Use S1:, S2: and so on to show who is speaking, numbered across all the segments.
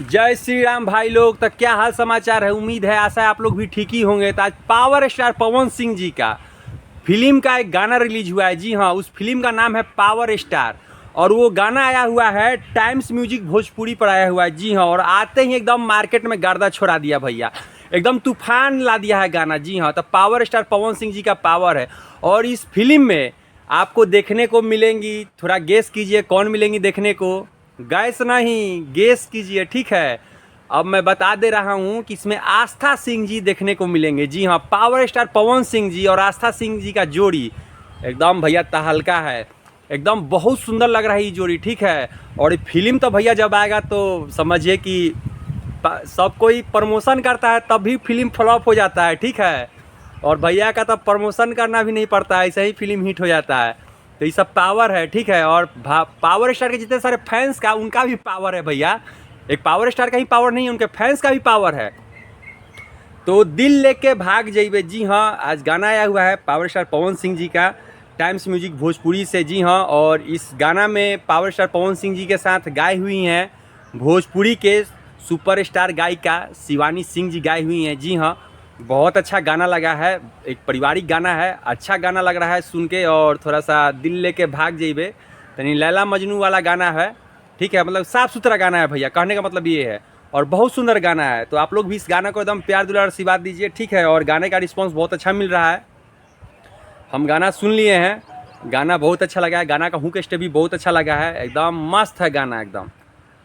S1: जय श्री राम भाई लोग। तो क्या हाल समाचार है, उम्मीद है आशा है आप लोग भी ठीक ही होंगे। तो आज पावर स्टार पवन सिंह जी का फिल्म का एक गाना रिलीज हुआ है। जी हाँ, उस फिल्म का नाम है पावर स्टार और वो गाना आया हुआ है टाइम्स म्यूजिक भोजपुरी पर आया हुआ है। जी हाँ, और आते ही एकदम मार्केट में गर्दा छोड़ा दिया भैया, एकदम तूफान ला दिया है गाना। जी हाँ, तो पावर स्टार पवन सिंह जी का पावर है और इस फिल्म में आपको देखने को मिलेंगी, थोड़ा गेस कीजिए कौन मिलेंगी देखने को। गैस नहीं, गेस कीजिए, ठीक है। अब मैं बता दे रहा हूँ कि इसमें आस्था सिंह जी देखने को मिलेंगे। जी हाँ, पावर स्टार पवन सिंह जी और आस्था सिंह जी का जोड़ी एकदम भैया तहलका है, एकदम बहुत सुंदर लग रहा है ये जोड़ी, ठीक है। और ये फिल्म तो भैया जब आएगा तो समझिए कि सब कोई प्रमोशन करता है तब भी फिल्म फ्लॉप हो जाता है, ठीक है। और भैया का तो प्रमोशन करना भी नहीं पड़ता है, ऐसे ही फिल्म हिट हो जाता है। तो ये सब पावर है, ठीक है। और पावर स्टार के जितने सारे फैंस का उनका भी पावर है भैया, एक पावर स्टार का ही पावर नहीं है, उनके फैंस का भी पावर है। तो दिल लेके भाग जाइए। जी हाँ, आज गाना आया हुआ है पावर स्टार पवन सिंह जी का टाइम्स म्यूजिक भोजपुरी से। जी हाँ, और इस गाना में पावर स्टार पवन सिंह जी के साथ गाई हुई हैं भोजपुरी के सुपरस्टार गायिका शिवानी सिंह जी गाई हुई हैं। जी हाँ, बहुत अच्छा गाना लगा है, एक पारिवारिक गाना है, अच्छा गाना लग रहा है सुन के। और थोड़ा सा दिल लेके भाग जाइए, यानी लैला मजनू वाला गाना है, ठीक है। मतलब साफ़ सुथरा गाना है भैया, कहने का मतलब ये है। और बहुत सुंदर गाना है, तो आप लोग भी इस गाना को एकदम प्यार दुलार आशीर्वाद दीजिए, ठीक है। और गाने का रिस्पांस बहुत अच्छा मिल रहा है, हम गाना सुन लिए हैं, गाना बहुत अच्छा लगा है। गाना का हुक स्टेप भी बहुत अच्छा लगा है, एकदम मस्त है गाना एकदम।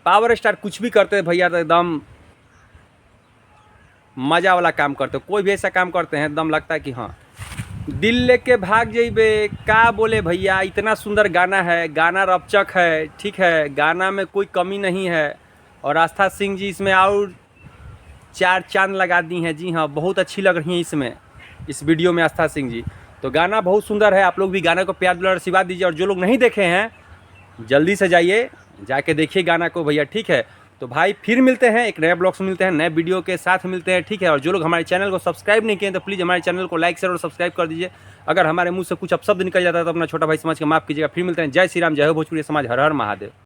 S1: पावर स्टार कुछ भी करते हैं भैया तो एकदम मज़ा वाला काम करते हो, कोई भी ऐसा काम करते हैं एकदम लगता है कि हाँ दिल लेके भाग जाइबे। का बोले भैया, इतना सुंदर गाना है, गाना रपचक है, ठीक है, गाना में कोई कमी नहीं है। और आस्था सिंह जी इसमें और चार चांद लगा दी हैं। जी हाँ, बहुत अच्छी लग रही हैं इसमें, इस वीडियो में आस्था सिंह जी। तो गाना बहुत सुंदर है, आप लोग भी गाने को प्यार दुलार आशीर्वाद दीजिए। और जो लोग नहीं देखे हैं जल्दी से जाइए, जाके देखिए गाना को भैया, ठीक है। तो भाई फिर मिलते हैं, एक नए ब्लॉग से मिलते हैं, नए वीडियो के साथ मिलते हैं, ठीक है। और जो लोग हमारे चैनल को सब्सक्राइब नहीं किए तो प्लीज़ हमारे चैनल को लाइक शेयर और सब्सक्राइब कर दीजिए। अगर हमारे मुंह से कुछ अपशब्द निकल जाता है तो अपना छोटा भाई समाज का माफ़ कीजिएगा। फिर मिलते हैं। जय श्री राम, जय हो भोजपुरी समाज, हर हर महादेव।